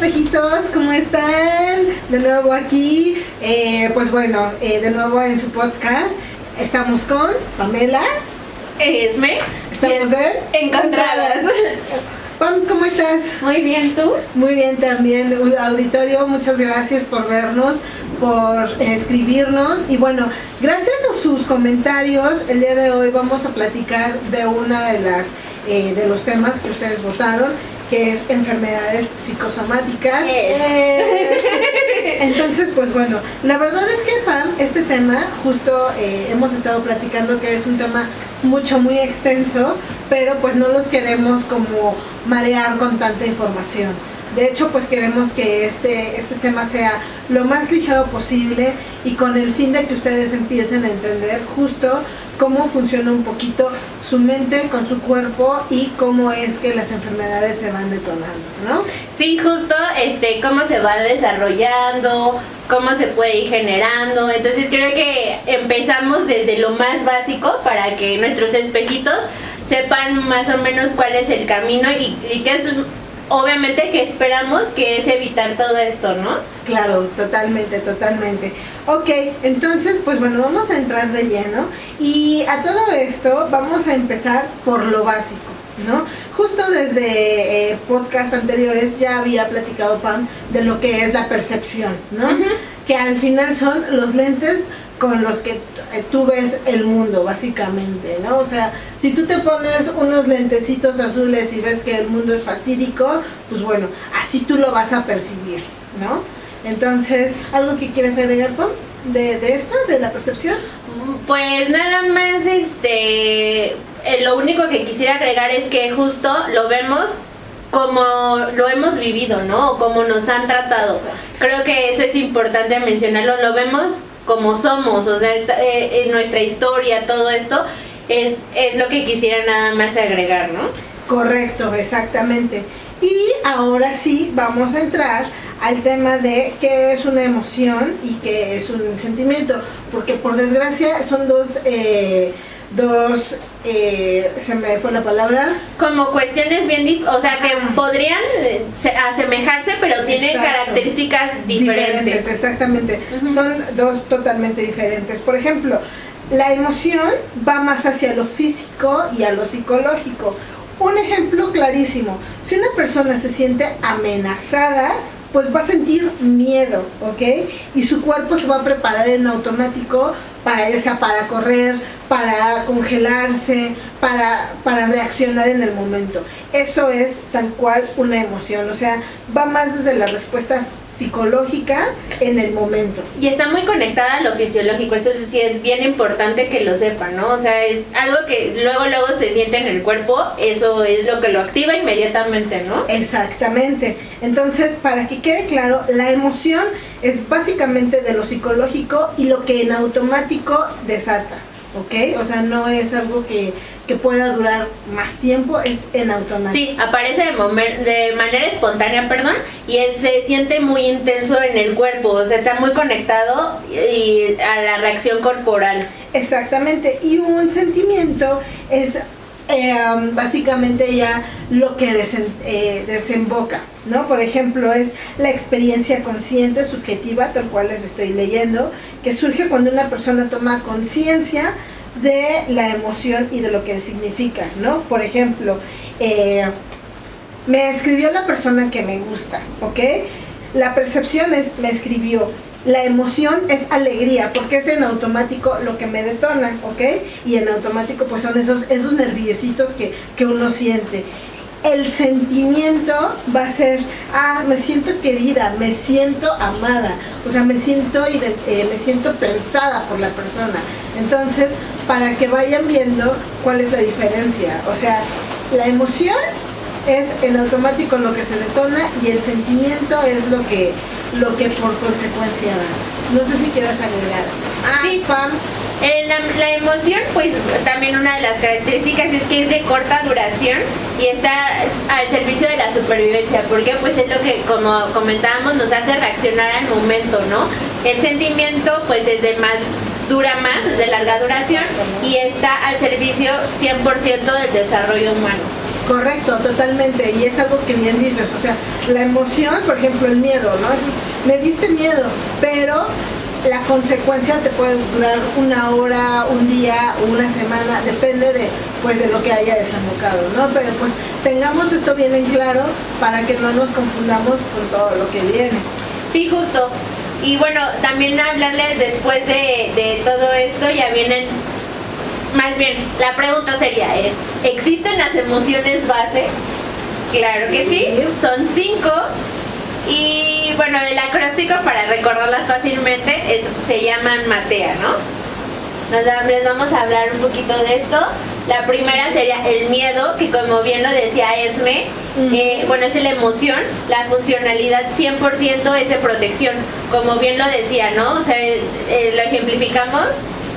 espejitos, ¿cómo están? De nuevo aquí, pues bueno, de nuevo en su podcast. Estamos con Pamela. Esme. Estamos Encontradas. Pam, ¿cómo estás? Muy bien, ¿tú? Muy bien también, auditorio, muchas gracias por vernos, por escribirnos y bueno, gracias a sus comentarios, el día de hoy vamos a platicar de una de los temas que ustedes votaron, que es enfermedades psicosomáticas. Entonces, pues bueno, la verdad es que Pam, este tema, justo hemos estado platicando que es un tema muy extenso, pero pues no los queremos como marear con tanta información. De hecho, pues queremos que este tema sea lo más ligero posible y con el fin de que ustedes empiecen a entender justo cómo funciona un poquito su mente con su cuerpo y cómo es que las enfermedades se van detonando, ¿no? Sí, justo cómo se va desarrollando, cómo se puede ir generando. Entonces creo que empezamos desde lo más básico para que nuestros espejitos sepan más o menos cuál es el camino y qué es obviamente que esperamos, que es evitar todo esto, ¿no? Claro, totalmente. Ok, entonces, pues bueno, vamos a entrar de lleno y a todo esto vamos a empezar por lo básico, ¿no? Justo desde podcasts anteriores ya había platicado Pam de lo que es la percepción, ¿no? Uh-huh. Que al final son los lentes con los que tú ves el mundo, básicamente, ¿no? O sea, si tú te pones unos lentecitos azules y ves que el mundo es fatídico, pues bueno, así tú lo vas a percibir, ¿no? Entonces, ¿algo que quieres agregar, Pam, de esto, de la percepción? Pues nada más, lo único que quisiera agregar es que justo lo vemos como lo hemos vivido, ¿no? O como nos han tratado. Exacto. Creo que eso es importante mencionarlo, lo vemos como somos, o sea, en nuestra historia, todo esto es lo que quisiera nada más agregar, ¿no? Correcto, exactamente. Y ahora sí vamos a entrar al tema de qué es una emoción y qué es un sentimiento, porque por desgracia son dos se me fue la palabra. Como cuestiones bien, o sea, que podrían asemejarse, pero tienen características diferentes. Exactamente. Uh-huh. Son dos totalmente diferentes. Por ejemplo, la emoción va más hacia lo físico y a lo psicológico. Un ejemplo clarísimo, si una persona se siente amenazada, pues va a sentir miedo, ¿ok? Y su cuerpo se va a preparar en automático para correr, para congelarse, para reaccionar en el momento. Eso es tal cual una emoción, o sea, va más desde la respuesta psicológica en el momento. Y está muy conectada a lo fisiológico, eso sí es bien importante que lo sepan, ¿no? O sea, es algo que luego se siente en el cuerpo, eso es lo que lo activa inmediatamente, ¿no? Exactamente. Entonces, para que quede claro, la emoción es básicamente de lo psicológico y lo que en automático desata, ¿ok? O sea, no es algo que pueda durar más tiempo, es en automático. Sí, aparece de manera espontánea, y se siente muy intenso en el cuerpo, o sea, está muy conectado y a la reacción corporal. Exactamente, y un sentimiento es básicamente ya lo que desemboca, ¿no? Por ejemplo, es la experiencia consciente, subjetiva, tal cual les estoy leyendo, que surge cuando una persona toma conciencia de la emoción y de lo que significa, ¿no? Por ejemplo, me escribió la persona que me gusta, ¿ok? La percepción es, me escribió. La emoción es alegría, porque es en automático lo que me detona, ¿ok? Y en automático pues son esos nerviecitos que uno siente. El sentimiento va a ser, me siento querida, me siento amada, o sea, me siento pensada por la persona. Entonces, para que vayan viendo cuál es la diferencia, o sea, la emoción es en automático lo que se detona y el sentimiento es lo que por consecuencia da. No sé si quieras agregar. Sí, Pam. La emoción, pues también una de las características es que es de corta duración y está al servicio de la supervivencia, porque pues es lo que, como comentábamos, nos hace reaccionar al momento, ¿no? El sentimiento pues dura más, es de larga duración y está al servicio 100% del desarrollo humano. Correcto, totalmente, y es algo que bien dices, o sea, la emoción, por ejemplo, el miedo, ¿no? Me diste miedo, pero la consecuencia te puede durar una hora, un día, una semana, depende de, pues, de lo que haya desembocado, ¿no? Pero pues tengamos esto bien en claro para que no nos confundamos con todo lo que viene. Sí, justo. Y bueno, también hablarles después de todo esto, ya vienen, más bien, la pregunta sería ¿existen las emociones base? Claro que sí, son 5. Y bueno, el acróstico para recordarlas fácilmente se llaman MATEA, ¿no? Les vamos a hablar un poquito de esto. La primera sería el miedo, que como bien lo decía Esme, bueno, es la emoción. La funcionalidad 100% es de protección, como bien lo decía, ¿no? O sea, lo ejemplificamos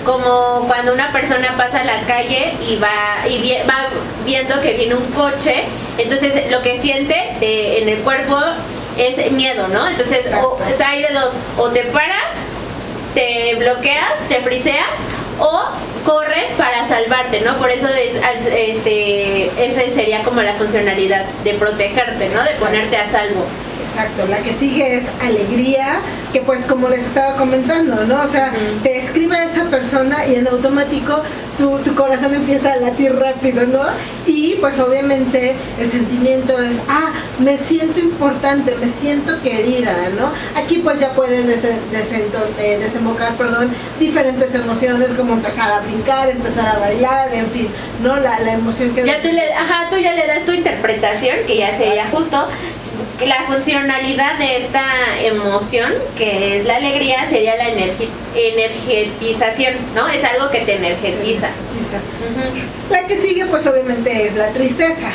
como cuando una persona pasa a la calle y va viendo que viene un coche, entonces lo que siente en el cuerpo es miedo, ¿no? Entonces, o sea, hay de dos, o te paras, te bloqueas, te friseas, o corres para salvarte, ¿no? Por eso esa sería como la funcionalidad de protegerte, ¿no? De ponerte a salvo. Exacto, la que sigue es alegría, que pues como les estaba comentando, ¿no? O sea, te escribe a esa persona y en automático tu corazón empieza a latir rápido, ¿no? Y pues obviamente el sentimiento es, me siento importante, me siento querida, ¿no? Aquí pues ya pueden desembocar, diferentes emociones como empezar a brincar, empezar a bailar, en fin, ¿no? La emoción que... Ya tú ya le das tu interpretación, que ya sería justo. La funcionalidad de esta emoción, que es la alegría, sería la energetización, ¿no? Es algo que te energetiza. La que sigue, pues obviamente es la tristeza,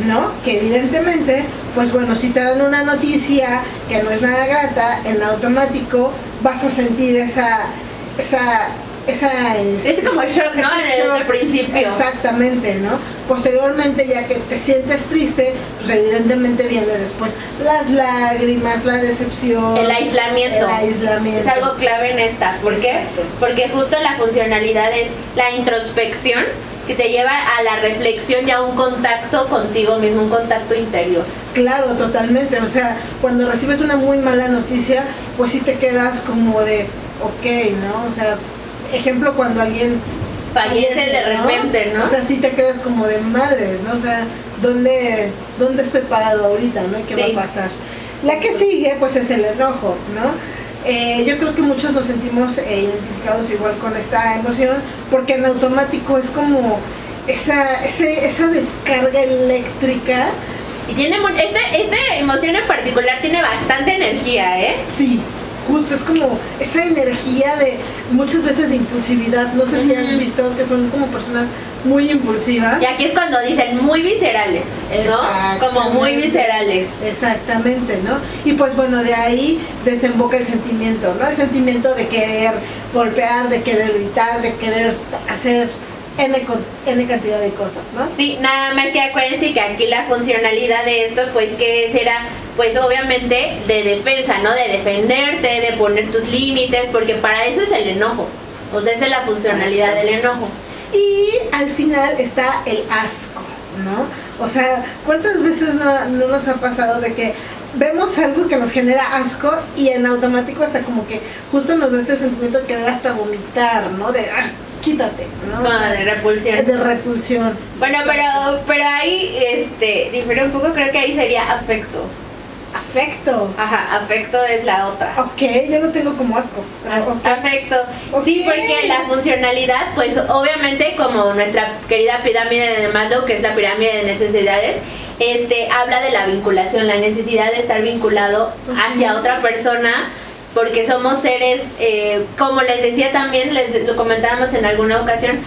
¿no? Que evidentemente, pues bueno, si te dan una noticia que no es nada grata, en automático vas a sentir esa es como shock, ¿no? Desde el principio. Exactamente, ¿no? Posteriormente, ya que te sientes triste, pues evidentemente viene después las lágrimas, la decepción, el aislamiento. Es algo clave en esta. ¿Por qué? Porque justo la funcionalidad es la introspección, que te lleva a la reflexión y a un contacto contigo mismo, un contacto interior. Claro, totalmente. O sea, cuando recibes una muy mala noticia, pues sí te quedas como de, ok, ¿no? O sea, ejemplo, cuando alguien fallece de repente, ¿no? O sea, sí te quedas como de madres, ¿no? O sea, ¿dónde estoy parado ahorita, ¿no? ¿Qué va a pasar? La que sigue, pues es el enojo, ¿no? Yo creo que muchos nos sentimos identificados igual con esta emoción, porque en automático es como esa descarga eléctrica. Y tiene esta emoción en particular tiene bastante energía, ¿eh? Sí. Justo, es como esa energía de muchas veces de impulsividad. No sé si has visto que son como personas muy impulsivas. Y aquí es cuando dicen muy viscerales, ¿no? Como muy viscerales. Exactamente, ¿no? Y pues bueno, de ahí desemboca el sentimiento, ¿no? El sentimiento de querer golpear, de querer gritar, de querer hacer N cantidad de cosas, ¿no? Sí, nada más que acuérdense que aquí la funcionalidad de esto, pues que será, pues obviamente de defensa, ¿no? De defenderte, de poner tus límites, porque para eso es el enojo. O sea, esa es la funcionalidad del enojo. Y al final está el asco, ¿no? O sea, ¿cuántas veces no nos ha pasado de que vemos algo que nos genera asco y en automático hasta como que justo nos da este sentimiento de querer hasta vomitar, ¿no? De quítate, ¿no? De repulsión. De repulsión. Bueno, pero ahí difiere un poco, creo que ahí sería afecto. Afecto. Ajá, afecto es la otra. Ok, yo no tengo como asco. Afecto. Okay. Sí, porque la funcionalidad, pues obviamente como nuestra querida pirámide de Maslow, que es la pirámide de necesidades, habla de la vinculación, la necesidad de estar vinculado hacia otra persona, porque somos seres, como les decía también, lo comentábamos en alguna ocasión,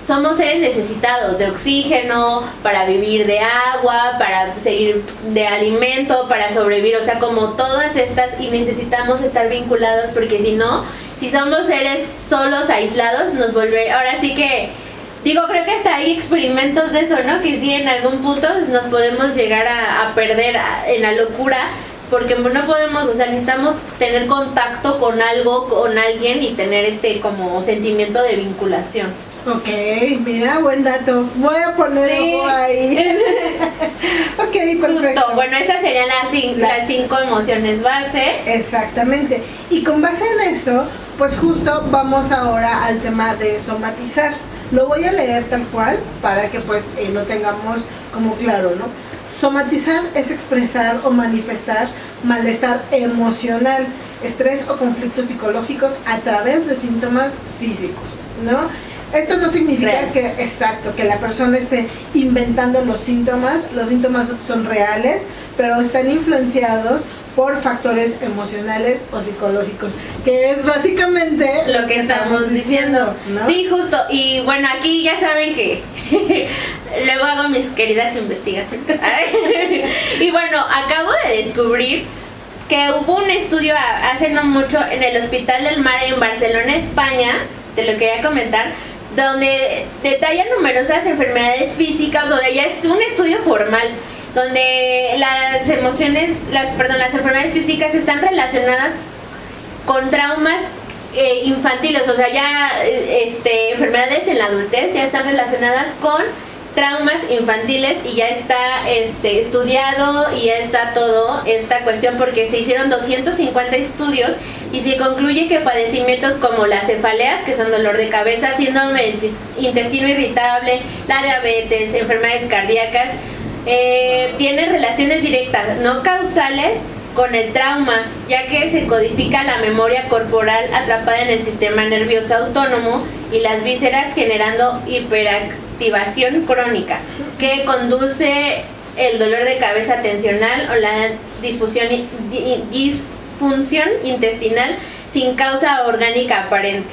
somos seres necesitados de oxígeno, para vivir, de agua, para seguir, de alimento, para sobrevivir, o sea, como todas estas, y necesitamos estar vinculados, porque si no, si somos seres solos, aislados, nos volver, ahora sí que, digo, creo que hasta hay experimentos de eso, ¿no? Que sí, en algún punto nos podemos llegar a perder en la locura, porque no podemos, o sea, necesitamos tener contacto con algo, con alguien y tener como sentimiento de vinculación. Ok, mira, buen dato. Voy a poner ojo ahí. Ok, perfecto. Justo, bueno, esas serían las 5 emociones base. Exactamente. Y con base en esto, pues justo vamos ahora al tema de somatizar. Lo voy a leer tal cual para que pues lo tengamos como claro, ¿no? Somatizar es expresar o manifestar malestar emocional, estrés o conflictos psicológicos a través de síntomas físicos, ¿no? Esto no significa que la persona esté inventando los síntomas son reales, pero están influenciados por factores emocionales o psicológicos, que es básicamente lo que estamos diciendo, ¿no? Sí, justo. Y bueno, aquí ya saben que luego hago mis queridas investigaciones. Y bueno, acabo de descubrir que hubo un estudio hace no mucho en el Hospital del Mar en Barcelona, España, te lo quería comentar, donde detalla numerosas enfermedades físicas, o de ya es un estudio formal, donde las enfermedades físicas están relacionadas con traumas infantiles, o sea, ya enfermedades en la adultez ya están relacionadas con traumas infantiles, y ya está estudiado y ya está todo esta cuestión, porque se hicieron 250 estudios y se concluye que padecimientos como las cefaleas, que son dolor de cabeza, síndrome del intestino irritable, la diabetes, enfermedades cardíacas, tienen relaciones directas, no causales, con el trauma, ya que se codifica la memoria corporal atrapada en el sistema nervioso autónomo y las vísceras, generando hiperactivación crónica que conduce el dolor de cabeza tensional o la disfunción intestinal sin causa orgánica aparente.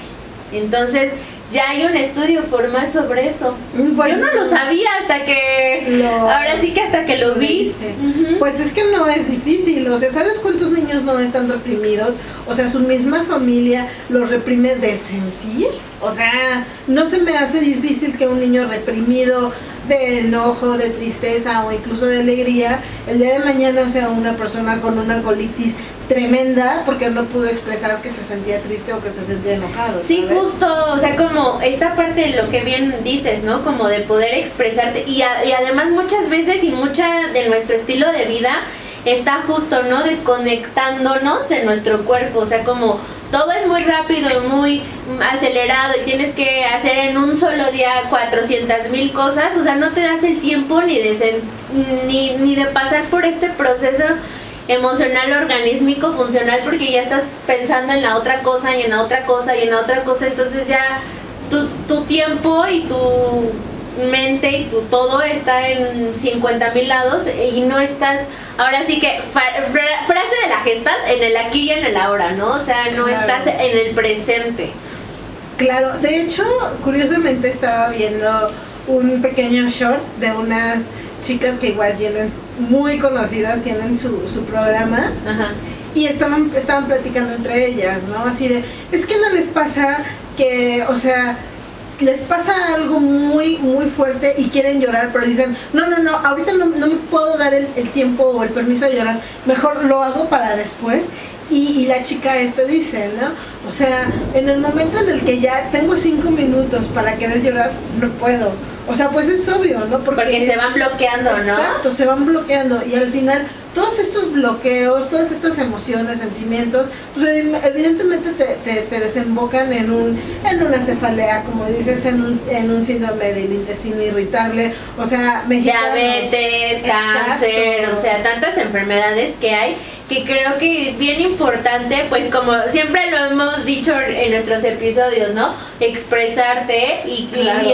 Entonces ya hay un estudio formal sobre eso. Bueno, yo no lo sabía hasta que ahora sí que hasta que lo viste. Pues es que no es difícil, o sea, ¿sabes cuántos niños no están reprimidos? O sea, su misma familia los reprime de sentir. O sea, no se me hace difícil que un niño reprimido de enojo, de tristeza o incluso de alegría, el día de mañana sea una persona con una colitis tremenda porque no pudo expresar que se sentía triste o que se sentía enojado, ¿sabes? Sí, justo, o sea, como esta parte de lo que bien dices, ¿no? Como de poder expresarte, y además muchas veces y mucha de nuestro estilo de vida está justo, ¿no? Desconectándonos de nuestro cuerpo, o sea, como todo es muy rápido, muy acelerado y tienes que hacer en un solo día 400,000 cosas, o sea, no te das el tiempo ni de pasar por este proceso emocional, organísmico, funcional, porque ya estás pensando en la otra cosa y en la otra cosa y en la otra cosa, entonces ya tu tiempo y tu mente y tu todo está en 50,000 lados y no estás, ahora sí que frase de la Gestalt, en el aquí y en el ahora, ¿no? O sea, no estás en el presente. Claro, de hecho, curiosamente estaba viendo un pequeño short de unas chicas que igual tienen muy conocidas, tienen su programa. Ajá. Y estaban platicando entre ellas, ¿no? Así de, es que no les pasa que, o sea, les pasa algo muy, muy fuerte y quieren llorar, pero dicen, no, ahorita no me puedo dar el tiempo o el permiso de llorar, mejor lo hago para después. Y la chica dice, ¿no? O sea, en el momento en el que ya tengo 5 minutos para querer llorar, no puedo. O sea, pues es obvio, ¿no? Porque se van bloqueando, ¿no? Exacto, se van bloqueando. Y al final, todos estos bloqueos, todas estas emociones, sentimientos, pues evidentemente te desembocan en una cefalea, como dices, en un síndrome del intestino irritable. O sea, diabetes, cáncer, o sea, tantas enfermedades que hay, que creo que es bien importante, pues como siempre lo hemos dicho en nuestros episodios, ¿no? Expresarte y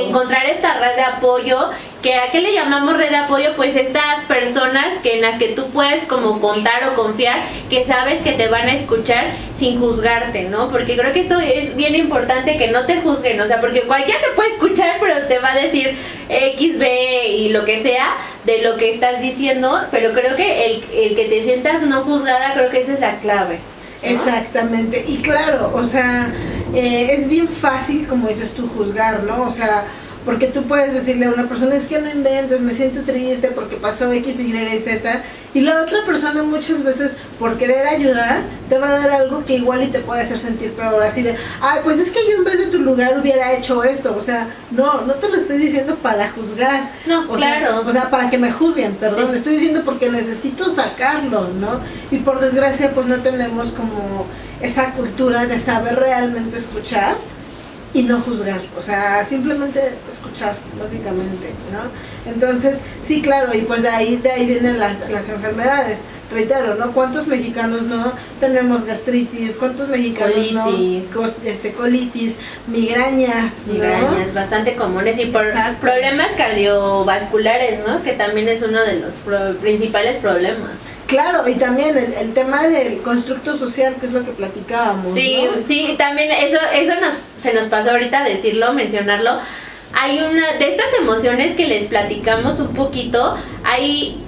encontrar esta red de apoyo, que ¿a qué le llamamos red de apoyo? Pues estas personas en las que tú puedes como contar o confiar, que sabes que te van a escuchar sin juzgarte, ¿no? Porque creo que esto es bien importante, que no te juzguen, o sea, porque cualquiera te puede escuchar, pero te va a decir X, B y lo que sea de lo que estás diciendo, pero creo que el que te sientas no juzgada, creo que esa es la clave, ¿no? Exactamente, y claro, o sea, es bien fácil, como dices tú, juzgar, ¿no? O sea, porque tú puedes decirle a una persona, es que no inventes, me siento triste porque pasó X, Y y Z, y la otra persona muchas veces por querer ayudar te va a dar algo que igual y te puede hacer sentir peor, así de, ay, pues es que yo en vez de tu lugar hubiera hecho esto, o sea, no te lo estoy diciendo para juzgar, no, claro, o sea, para que me juzguen, perdón, sí. Estoy diciendo porque necesito sacarlo, ¿no? Y por desgracia pues no tenemos como esa cultura de saber realmente escuchar y no juzgar, o sea, simplemente escuchar, básicamente, ¿no? Entonces, sí, claro, y pues de ahí vienen las enfermedades. Reitero, ¿no? ¿Cuántos mexicanos no tenemos gastritis? ¿Cuántos mexicanos colitis. no? Colitis, migrañas, ¿no? Bastante comunes, y por Exacto. problemas cardiovasculares, ¿no? Que también es uno de los principales problemas. Claro, y también el tema del constructo social, que es lo que platicábamos. Sí, ¿no? Sí, también eso se nos pasó ahorita decirlo, mencionarlo. Hay una de estas emociones que les platicamos un poquito, hay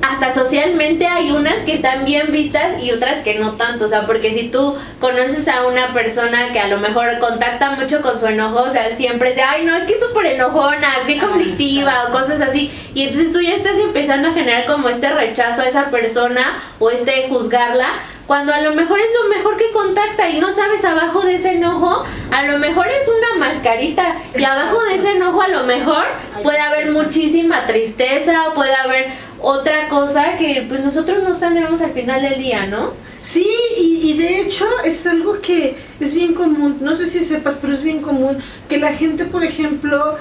hasta socialmente hay unas que están bien vistas y otras que no tanto, o sea, porque si tú conoces a una persona que a lo mejor contacta mucho con su enojo, o sea, siempre es de, ay, no, es que es súper enojona, bien conflictiva, o cosas así, y entonces tú ya estás empezando a generar como este rechazo a esa persona o juzgarla, cuando a lo mejor es lo mejor que contacta y no sabes abajo de ese enojo, a lo mejor es una mascarita. Exacto. Y abajo de ese enojo a lo mejor puede haber muchísima tristeza, puede haber otra cosa que pues nosotros no sabemos al final del día, ¿no? Sí, y de hecho es algo que es bien común, no sé si sepas, pero es bien común que la gente, por ejemplo,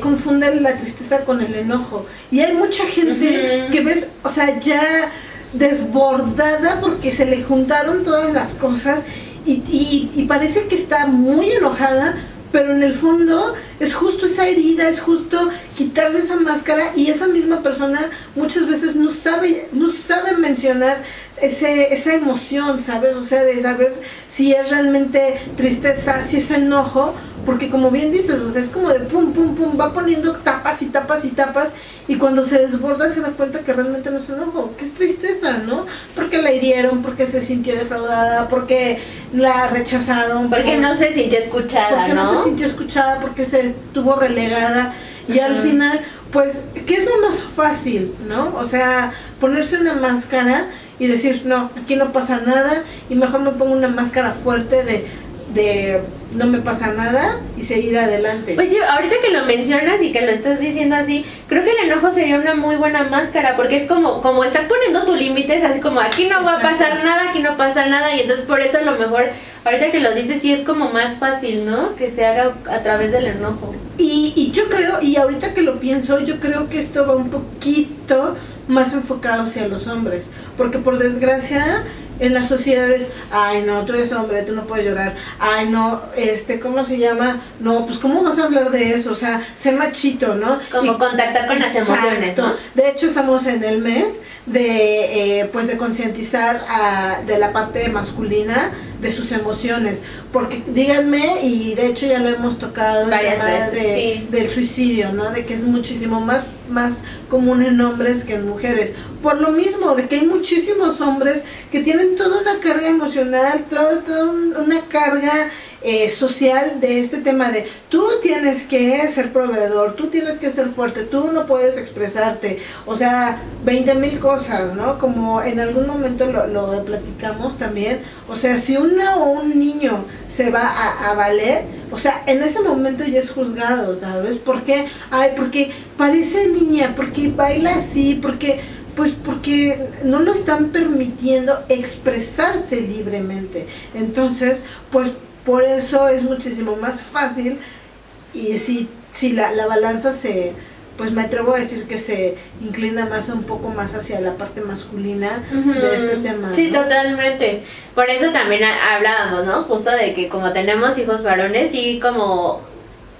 confunde la tristeza con el enojo. Y hay mucha gente que ves, o sea, ya desbordada porque se le juntaron todas las cosas y parece que está muy enojada, pero en el fondo es justo esa herida, es justo quitarse esa máscara, y esa misma persona muchas veces no sabe mencionar esa emoción, ¿sabes? O sea, de saber si es realmente tristeza, si es enojo, porque como bien dices, o sea, es como de pum, pum, pum, va poniendo tapas y tapas y tapas, y cuando se desborda se da cuenta que realmente no es enojo, que es tristeza, ¿no? Porque la hirieron, porque se sintió defraudada, porque la rechazaron, porque no se sintió escuchada, porque no se sintió escuchada, porque se estuvo relegada, y al final, pues, ¿qué es lo más fácil, no? O sea, ponerse una máscara y decir, no, aquí no pasa nada, y mejor me pongo una máscara fuerte de no me pasa nada y seguir adelante. Pues sí, ahorita que lo mencionas y que lo estás diciendo así, creo que el enojo sería una muy buena máscara, porque es como estás poniendo tus límites, así como aquí no va a pasar nada, aquí no pasa nada, y entonces por eso a lo mejor, ahorita que lo dices, sí es como más fácil, ¿no? Que se haga a través del enojo. Y yo creo, y ahorita que lo pienso, yo creo que esto va un poquito más enfocado hacia los hombres, porque por desgracia en las sociedades, ay no, tú eres hombre, tú no puedes llorar, ay no, ¿cómo se llama? No, pues ¿cómo vas a hablar de eso? O sea, sé machito, ¿no? Como contactar con las emociones, ¿no? De hecho estamos en el mes de concientizar de la parte masculina de sus emociones, porque díganme, y de hecho ya lo hemos tocado varias veces, del suicidio, ¿no? De que es muchísimo más común en hombres que en mujeres, por lo mismo, de que hay muchísimos hombres que tienen toda una carga emocional, toda una carga social de este tema de tú tienes que ser proveedor, tú tienes que ser fuerte, tú no puedes expresarte, o sea, 20,000 cosas, ¿no? Como en algún momento lo platicamos también, o sea, si un niño se va a ballet, o sea, en ese momento ya es juzgado, ¿sabes? ¿Por qué? Ay, porque parece niña, porque baila así, porque no lo están permitiendo expresarse libremente. Entonces, pues por eso es muchísimo más fácil, y si la balanza pues me atrevo a decir que se inclina un poco más hacia la parte masculina de este tema, ¿no? Sí, totalmente. Por eso también hablábamos, ¿no? Justo de que como tenemos hijos varones, y como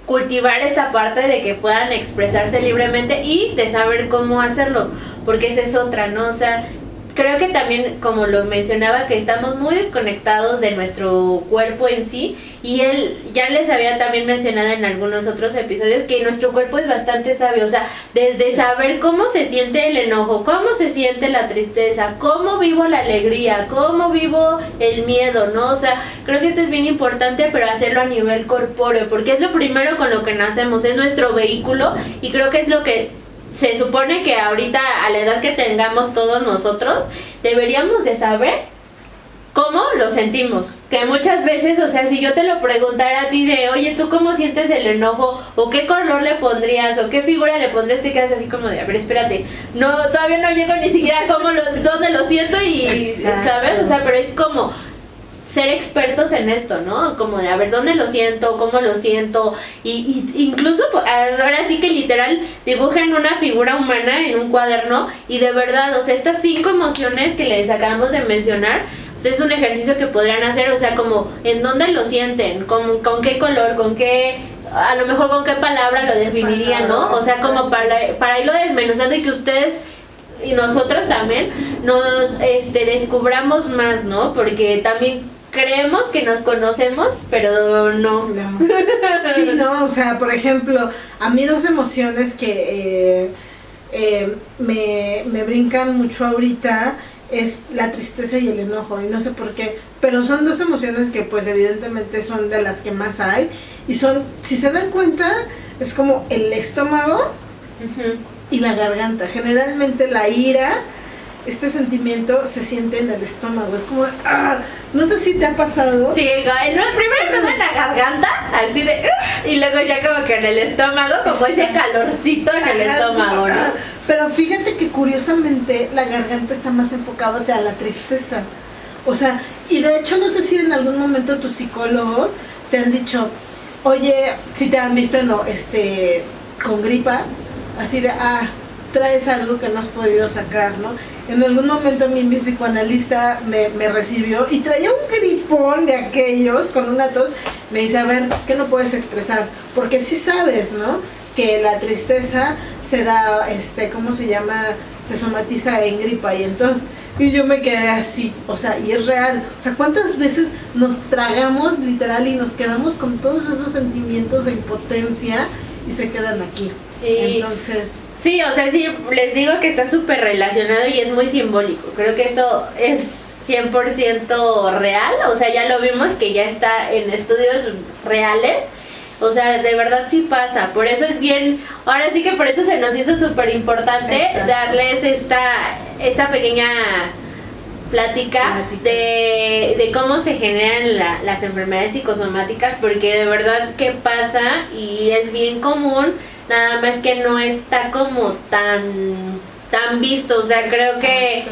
cultivar esta parte de que puedan expresarse libremente y de saber cómo hacerlo, porque esa es otra, ¿no? O sea, creo que también, como lo mencionaba, que estamos muy desconectados de nuestro cuerpo en sí, y él ya les había también mencionado en algunos otros episodios que nuestro cuerpo es bastante sabio, o sea, desde saber cómo se siente el enojo, cómo se siente la tristeza, cómo vivo la alegría, cómo vivo el miedo, ¿no? O sea, creo que esto es bien importante, pero hacerlo a nivel corpóreo, porque es lo primero con lo que nacemos, es nuestro vehículo, y creo que es lo que se supone que ahorita, a la edad que tengamos todos nosotros, deberíamos de saber cómo lo sentimos. Que muchas veces, o sea, si yo te lo preguntara a ti de, oye, ¿tú cómo sientes el enojo? ¿O qué color le pondrías? ¿O qué figura le pondrías? Te quedas así como de, a ver, espérate, no, todavía no llego ni siquiera a dónde lo siento y, exacto, ¿sabes? O sea, pero es como ser expertos en esto, ¿no? Como de a ver dónde lo siento, cómo lo siento, y incluso ahora sí que literal dibujen una figura humana en un cuaderno, y de verdad, o sea, estas 5 emociones que les acabamos de mencionar, o sea, es un ejercicio que podrían hacer, o sea, como en dónde lo sienten, con qué color, con qué, a lo mejor con qué palabra lo definirían, ¿no? O sea, como para irlo desmenuzando, y que ustedes y nosotros también nos descubramos más, ¿no? Porque también creemos que nos conocemos, pero no. Sí, no, o sea, por ejemplo, a mí 2 emociones que me brincan mucho ahorita es la tristeza y el enojo, y no sé por qué, pero son 2 emociones que pues evidentemente son de las que más hay, y son, si se dan cuenta, es como el estómago y la garganta. Generalmente la ira, este sentimiento se siente en el estómago, es como, no sé si te ha pasado. Sí, primero estaba en la garganta, así de, y luego ya como que en el estómago, como ese calorcito en el estómago, ¿no? Pero fíjate que curiosamente la garganta está más enfocada hacia la tristeza, o sea, y de hecho no sé si en algún momento tus psicólogos te han dicho, oye, si te han visto con gripa, así de, traes algo que no has podido sacar, ¿no? En algún momento mi psicoanalista me recibió y traía un gripón de aquellos con una tos. Me dice, a ver, ¿qué no puedes expresar? Porque sí sabes, ¿no? Que la tristeza se da, ¿cómo se llama? Se somatiza en gripa, y entonces, y yo me quedé así, o sea, y es real. O sea, ¿cuántas veces nos tragamos literal y nos quedamos con todos esos sentimientos de impotencia y se quedan aquí? Sí. Entonces... Sí, o sea, sí, les digo que está súper relacionado y es muy simbólico. Creo que esto es 100% real, o sea, ya lo vimos que ya está en estudios reales. O sea, de verdad sí pasa, por eso es bien, ahora sí que por eso se nos hizo súper importante darles esta pequeña plática de cómo se generan las enfermedades psicosomáticas, porque de verdad que pasa y es bien común, nada más que no está como tan visto. O sea, creo que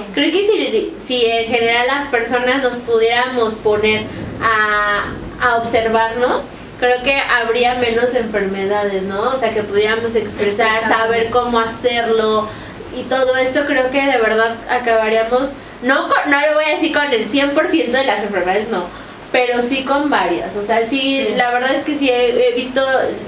si en general las personas nos pudiéramos poner a observarnos, creo que habría menos enfermedades, ¿no? O sea, que pudiéramos expresar, saber cómo hacerlo, y todo esto creo que de verdad acabaríamos, no lo voy a decir con el 100% de las enfermedades, no, pero sí con varias. O sea, sí. La verdad es que sí he visto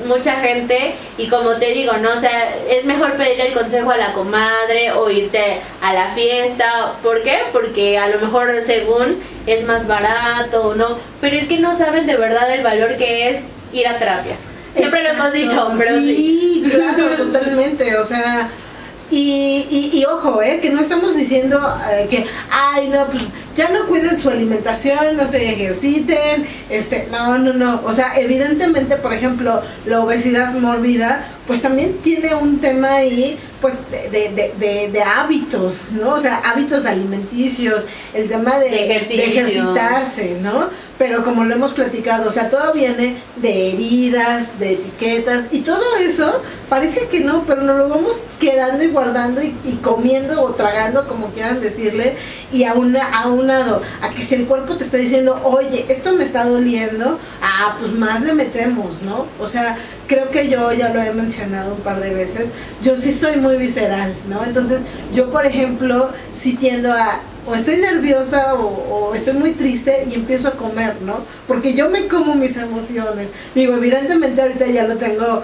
mucha gente, y como te digo, ¿no? O sea, es mejor pedir el consejo a la comadre o irte a la fiesta. ¿Por qué? Porque a lo mejor según es más barato, ¿no? Pero es que no saben de verdad el valor que es ir a terapia. Siempre lo hemos dicho, pero sí. Claro, totalmente, o sea... Y ojo, que no estamos diciendo que, ay, no, pues ya no cuiden su alimentación, no se ejerciten, no, o sea, evidentemente, por ejemplo, la obesidad mórbida, pues también tiene un tema ahí, pues, de hábitos, ¿no? O sea, hábitos alimenticios, el tema de ejercitarse, ¿no? Pero como lo hemos platicado, o sea, todo viene de heridas, de etiquetas, y todo eso parece que no, pero nos lo vamos quedando y guardando y comiendo o tragando, como quieran decirle, y aunado a que si el cuerpo te está diciendo, oye, esto me está doliendo, pues más le metemos, ¿no? O sea, creo que yo ya lo he mencionado un par de veces, yo sí soy muy visceral, ¿no? Entonces, yo, por ejemplo, sí tiendo a... o estoy nerviosa o estoy muy triste y empiezo a comer, ¿no? Porque yo me como mis emociones. Digo, evidentemente ahorita ya lo tengo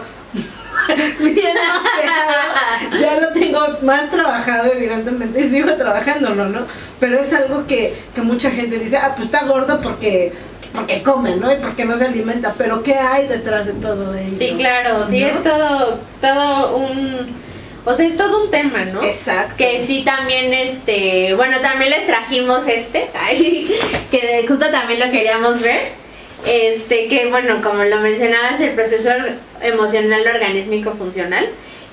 bien mapeado, ya lo tengo más trabajado, evidentemente, y sigo trabajándolo, ¿no? Pero es algo que mucha gente dice, pues está gordo porque come, ¿no? Y porque no se alimenta, pero ¿qué hay detrás de todo ello? Sí, claro, sí, ¿no? Es todo un... O sea, es todo un tema, ¿no? Exacto. Que sí también, bueno, también les trajimos que justo también lo queríamos ver. Que bueno, como lo mencionabas, el proceso emocional organísmico funcional,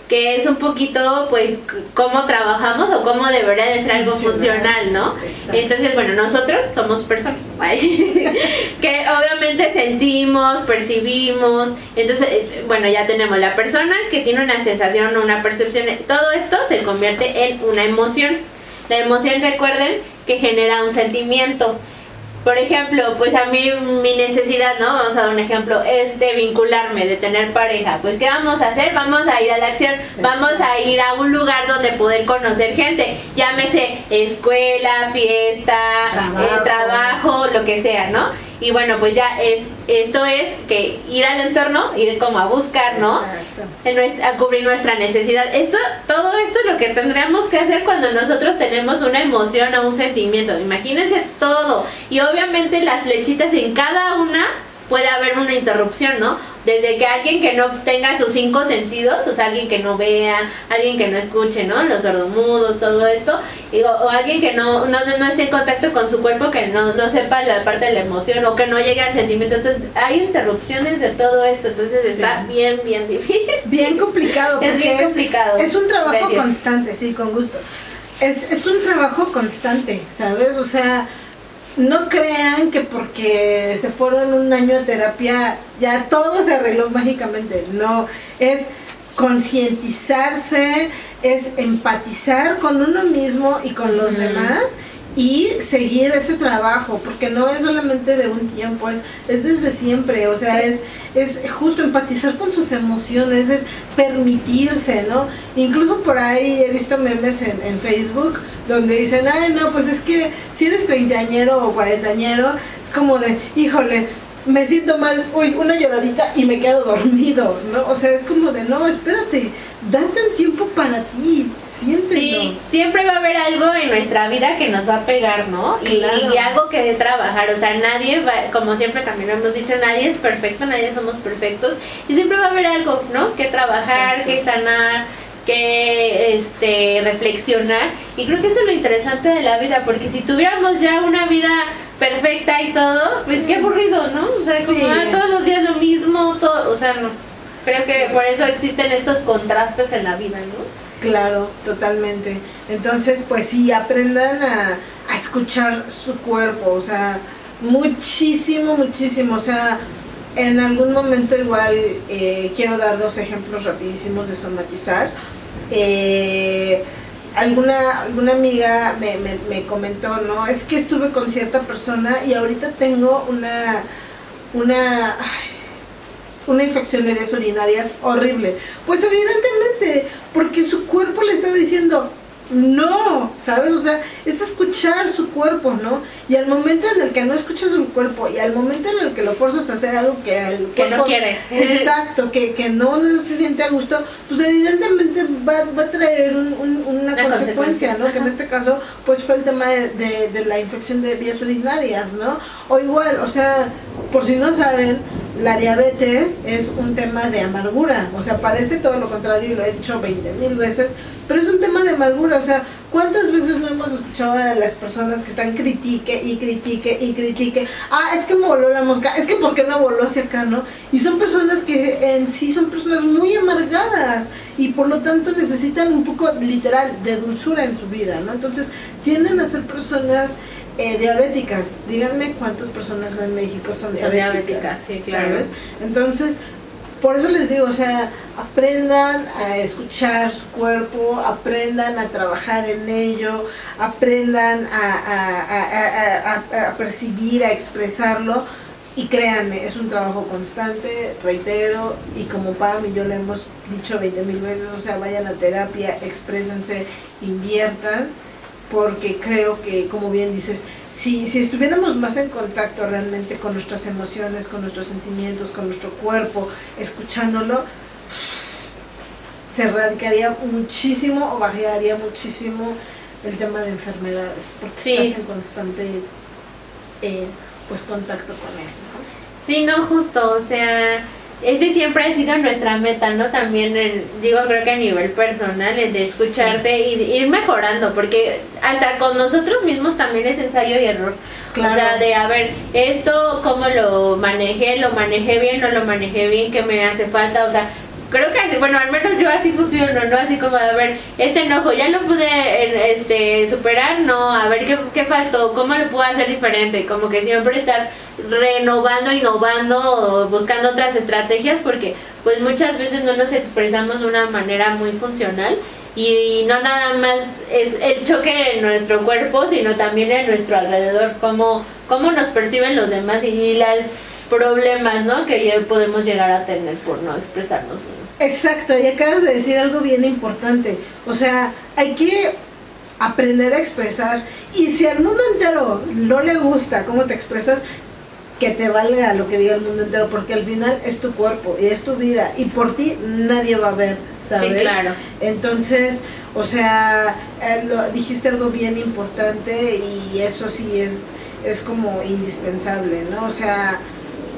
que es un poquito, pues, cómo trabajamos o cómo debería de ser algo funcional, ¿no? Exacto. Entonces, bueno, nosotros somos personas, que obviamente sentimos, percibimos, entonces, bueno, ya tenemos la persona que tiene una sensación o una percepción, todo esto se convierte en una emoción. La emoción, recuerden, que genera un sentimiento. Por ejemplo, pues a mí mi necesidad, ¿no? Vamos a dar un ejemplo, es de vincularme, de tener pareja. Pues ¿qué vamos a hacer? Vamos a ir a la acción, vamos a ir a un lugar donde poder conocer gente. Llámese escuela, fiesta, trabajo, lo que sea, ¿no? Y bueno, pues ya esto es que ir al entorno, ir como a buscar, ¿no? A cubrir nuestra necesidad. Todo esto es lo que tendríamos que hacer cuando nosotros tenemos una emoción o un sentimiento. Imagínense todo. Y obviamente las flechitas en cada una puede haber una interrupción, ¿no? Desde que alguien que no tenga sus 5 sentidos, o sea, alguien que no vea, alguien que no escuche, ¿no? Los sordomudos, todo esto, o alguien que no esté en contacto con su cuerpo, que no sepa la parte de la emoción o que no llegue al sentimiento. Entonces, hay interrupciones de todo esto, entonces está bien difícil. Bien complicado. Es bien complicado. Es un trabajo constante, sí, con gusto. Es un trabajo constante, ¿sabes? O sea, no crean que porque se fueron un año de terapia ya todo se arregló mágicamente. No, es concientizarse, es empatizar con uno mismo y con los demás y seguir ese trabajo, porque no es solamente de un tiempo, es desde siempre. O sea, es justo empatizar con sus emociones, es permitirse, ¿no? Incluso por ahí he visto memes en Facebook donde dicen, ay, no, pues es que si eres treintañero o cuarentañero, es como de, híjole, me siento mal, uy, una lloradita y me quedo dormido, ¿no? O sea, es como de, no, espérate, date un tiempo para ti, siéntelo. Sí, siempre va a haber algo en nuestra vida que nos va a pegar, ¿no? Claro. Y algo que de trabajar, o sea, nadie va, como siempre también lo hemos dicho, nadie es perfecto, nadie somos perfectos, y siempre va a haber algo, ¿no? Que trabajar, que sanar, que reflexionar, y creo que eso es lo interesante de la vida, porque si tuviéramos ya una vida perfecta y todo, pues qué aburrido, ¿no? O sea, como todos los días lo mismo, todo, o sea, no. Creo que por eso existen estos contrastes en la vida, ¿no? Claro, totalmente. Entonces, pues sí, aprendan a escuchar su cuerpo, o sea, muchísimo, o sea, en algún momento igual quiero dar 2 ejemplos rapidísimos de somatizar. Alguna amiga me comentó, ¿no? Es que estuve con cierta persona y ahorita tengo una infección de vías urinarias horrible. Pues evidentemente, porque su cuerpo le está diciendo no, ¿sabes? O sea, es escuchar su cuerpo, ¿no? Y al momento en el que no escuchas su cuerpo y al momento en el que lo forzas a hacer algo que el cuerpo no quiere, exacto, que no se siente a gusto, pues evidentemente va a traer una consecuencia, ¿no? Que en este caso pues fue el tema de la infección de vías urinarias, ¿no? O igual, o sea, por si no saben, la diabetes es un tema de amargura, o sea, parece todo lo contrario y lo he dicho 20,000 veces, pero es un tema de amargura. O sea, ¿cuántas veces no hemos escuchado a las personas que están critique? Ah, es que me voló la mosca, es que ¿por qué no voló hacia acá, no? Y son personas que en sí son personas muy amargadas y por lo tanto necesitan un poco, literal, de dulzura en su vida, ¿no? Entonces, tienden a ser personas diabéticas. Díganme cuántas personas en México son diabéticas. Sí, claro. ¿Sabes? Entonces, por eso les digo, o sea, aprendan a escuchar su cuerpo, aprendan a trabajar en ello, aprendan a percibir, a expresarlo, y créanme, es un trabajo constante, reitero, y como Pam y yo le hemos dicho 20,000 veces, o sea, vayan a terapia, exprésense, inviertan, porque creo que, como bien dices, si estuviéramos más en contacto realmente con nuestras emociones, con nuestros sentimientos, con nuestro cuerpo, escuchándolo, se erradicaría muchísimo o bajaría muchísimo el tema de enfermedades, porque estás en constante pues contacto con él, ¿no? Sí, no, justo, o sea, ese siempre ha sido nuestra meta, ¿no? También, creo que a nivel personal, el de escucharte y ir mejorando, porque hasta con nosotros mismos también es ensayo y error. Claro. O sea, de a ver, esto, ¿cómo lo manejé bien, no lo manejé bien, qué me hace falta? O sea, creo que así, bueno, al menos yo así funciono, ¿no? Así como, a ver, este enojo, ¿ya lo pude superar? No, a ver, ¿qué faltó? ¿Cómo lo puedo hacer diferente? Como que siempre estar renovando, innovando, buscando otras estrategias, porque pues muchas veces no nos expresamos de una manera muy funcional y no nada más es el choque en nuestro cuerpo, sino también en nuestro alrededor, cómo nos perciben los demás y las problemas, ¿no? Que ya podemos llegar a tener por no expresarnos bien. Exacto, y acabas de decir algo bien importante. O sea, hay que aprender a expresar. Y si al mundo entero no le gusta cómo te expresas, que te valga lo que diga el mundo entero, porque al final es tu cuerpo y es tu vida y por ti nadie va a ver, ¿sabes? Sí, claro. Entonces, o sea, dijiste algo bien importante y eso sí es como indispensable, ¿no? O sea,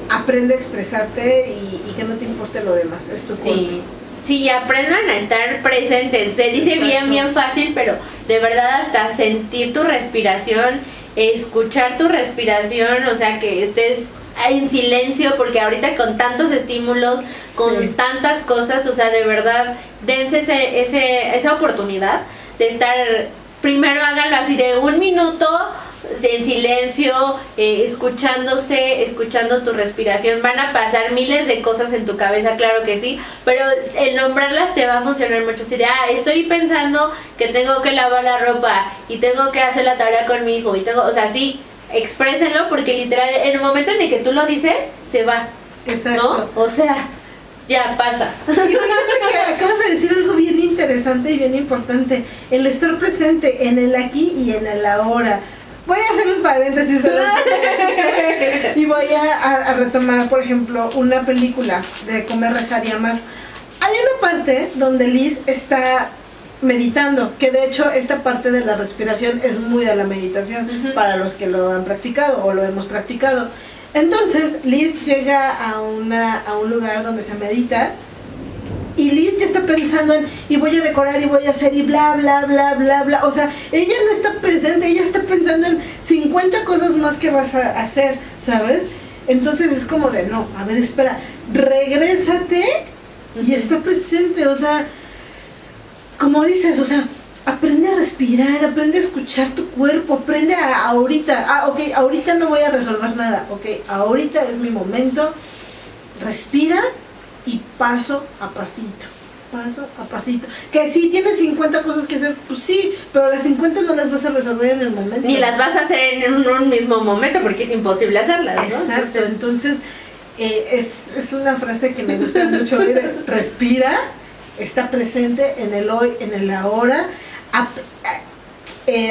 aprende a expresarte y que no te importe lo demás, es tu cuerpo. Sí, aprendan a estar presentes. Se dice bien fácil, pero de verdad hasta sentir tu respiración, escuchar tu respiración, o sea, que estés en silencio, porque ahorita con tantos estímulos, con tantas cosas, o sea, de verdad, dense esa oportunidad de estar, primero háganlo así de 1 minuto, en silencio, escuchando tu respiración. Van a pasar miles de cosas en tu cabeza, claro que sí, pero el nombrarlas te va a funcionar mucho. Si estoy pensando que tengo que lavar la ropa y tengo que hacer la tarea con mi hijo y o sea, sí, exprésenlo, porque literal en el momento en el que tú lo dices se va. Exacto. ¿No? O sea, ya pasa. Y fíjate que acabas de decir algo bien interesante y bien importante, el estar presente en el aquí y en el ahora. Voy a hacer un paréntesis y voy a retomar, por ejemplo, una película de Comer, Rezar y Amar. Hay una parte donde Liz está meditando, que de hecho esta parte de la respiración es muy de la meditación, para los que lo han practicado o lo hemos practicado. Entonces Liz llega a un lugar donde se medita y Liz ya está pensando en, y voy a decorar y voy a hacer y bla bla bla bla bla, o sea, ella no está presente, ella está pensando en 50 cosas más que vas a hacer, ¿sabes? Entonces es como de, no, a ver, espera, regrésate y está presente, o sea, como dices, o sea, aprende a respirar, aprende a escuchar tu cuerpo, aprende a ahorita, ok, ahorita no voy a resolver nada, ok, ahorita es mi momento, respira y paso a pasito, que si tienes 50 cosas que hacer, pues sí, pero las 50 no las vas a resolver en el momento. Ni las vas a hacer en un mismo momento, porque es imposible hacerlas, ¿no? Exacto, entonces es una frase que me gusta mucho, respira, está presente en el hoy, en el ahora,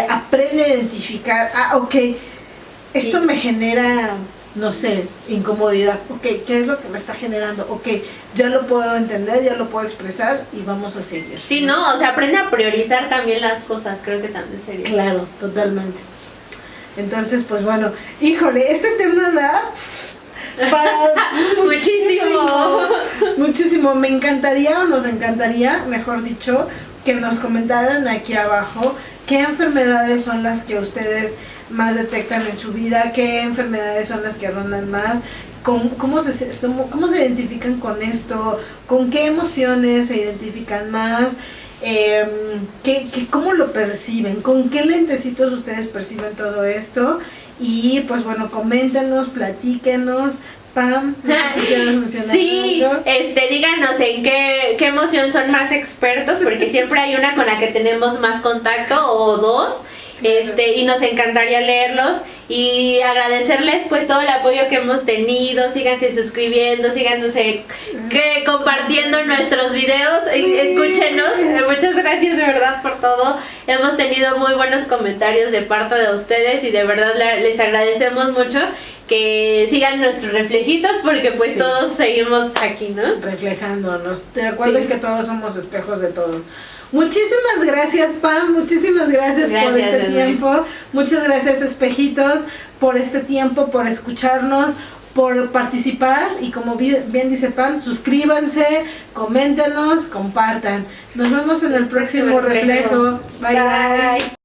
aprende a identificar, ok, esto me genera, no sé, incomodidad, ok, ¿qué es lo que me está generando? Ok, ya lo puedo entender, ya lo puedo expresar y vamos a seguir. Sí, ¿no? O sea, aprende a priorizar también las cosas, creo que también sería. Claro, totalmente. Entonces, pues bueno, híjole, este tema da para muchísimo. Me encantaría, o nos encantaría, mejor dicho, que nos comentaran aquí abajo qué enfermedades son las que ustedes más detectan en su vida, qué enfermedades son las que rondan más, cómo se identifican con esto, con qué emociones se identifican más, cómo lo perciben, con qué lentecitos ustedes perciben todo esto. Y pues bueno, coméntenos, platíquenos. Pam, si quieres mencionar sí, algo. Díganos en qué emoción son más expertos, porque siempre hay una con la que tenemos más contacto o dos. Y nos encantaría leerlos y agradecerles pues todo el apoyo que hemos tenido. Síganse suscribiendo, síganse compartiendo nuestros videos, escúchenos. Muchas gracias de verdad por todo. Hemos tenido muy buenos comentarios de parte de ustedes y de verdad les agradecemos mucho que sigan nuestros reflejitos porque pues Sí. todos seguimos aquí, ¿no? Reflejándonos. Recuerden Sí. que todos somos espejos de todos. Muchísimas gracias, Pam. Muchísimas gracias por Gracias, este Esme. tiempo. Muchas gracias, espejitos, por este tiempo, por escucharnos, por participar. Y como bien dice Pam, suscríbanse, coméntenos, compartan. Nos vemos en el próximo reflejo. Bye, bye. Bye.